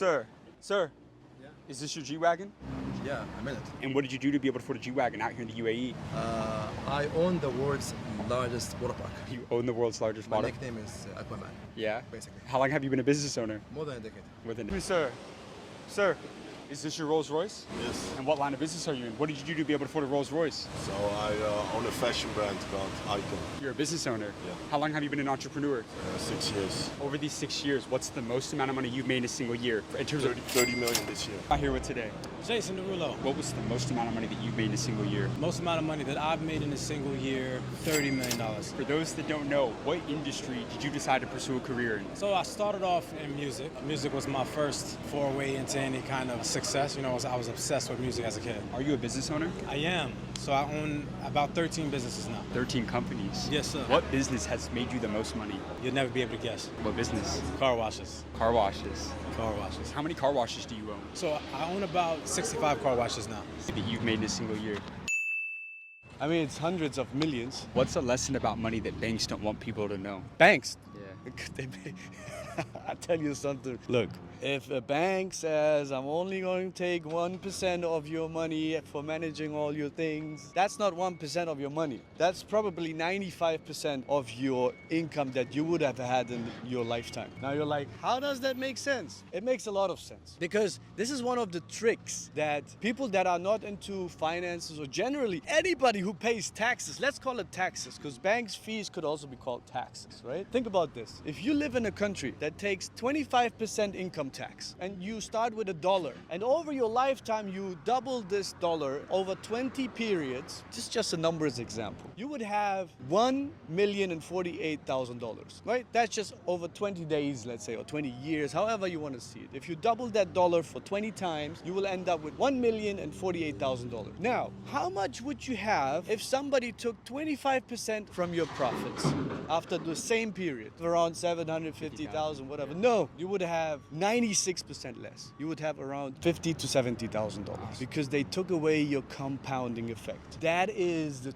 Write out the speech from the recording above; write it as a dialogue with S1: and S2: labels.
S1: Sir,
S2: Yeah.
S1: is this your G-Wagon?
S2: Yeah, a minute.
S1: And what did you do to be able to afford a G-Wagon out here in the UAE?
S2: I own the world's largest water park.
S1: You own the world's largest
S2: My
S1: water.
S2: nickname is Aquaman,
S1: Yeah.
S2: basically.
S1: How long have you been a business owner?
S2: More than a decade.
S1: Sir, is this your Rolls Royce?
S3: Yes.
S1: And what line of business are you in? What did you do to be able to afford a Rolls Royce?
S3: So I own a fashion brand called Icon.
S1: You're a business owner.
S3: Yeah.
S1: How long have you been an entrepreneur?
S3: 6 years.
S1: Over these 6 years, what's the most amount of money you've made in a single year in terms of
S3: 30 million this year.
S1: out here with today?
S4: Jason Derulo.
S1: What was the most amount of money that you've made in a single year?
S4: Most amount of money that I've made in a single year, $30 million.
S1: For those that don't know, what industry did you decide to pursue a career in?
S4: So I started off in music. Music was my first foray into any kind of success. You know, I was obsessed with music as a kid.
S1: Are you a business owner?
S4: I am. So I own about 13 businesses now.
S1: 13 companies.
S4: Yes, sir.
S1: What business has made you the most money?
S4: You'll never be able to guess.
S1: What business?
S4: Car washes.
S1: Car washes.
S4: Car washes.
S1: How many car washes do you own
S4: So I own about 65 car washes now.
S1: that you've made in a single year?
S5: I mean, it's hundreds of millions.
S1: What's a lesson about money that banks don't want people to know?
S5: Banks.
S1: Yeah.
S5: I tell you something. Look, if a bank says I'm only going to take 1% of your money for managing all your things, that's not 1% of your money. That's probably 95% of your income that you would have had in your lifetime. Now you're like, how does that make sense? It makes a lot of sense because this is one of the tricks that people that are not into finances or generally anybody who pays taxes, let's call it taxes because banks' fees could also be called taxes, right? Think about this. If you live in a country that takes 25% income tax and you start with $1 and over your lifetime you double this dollar over 20 periods, just a numbers example, you would have $1,048,000, right? That's just over 20 days, let's say, or 20 years, however you want to see it. If you double that dollar for 20 times, you will end up with $1,048,000. Now, how much would you have if somebody took 25% from your profits after the same period, around 750,000, whatever? No, you would have 96% less. You would have around $50,000 to $70,000 because they took away your compounding effect. That is the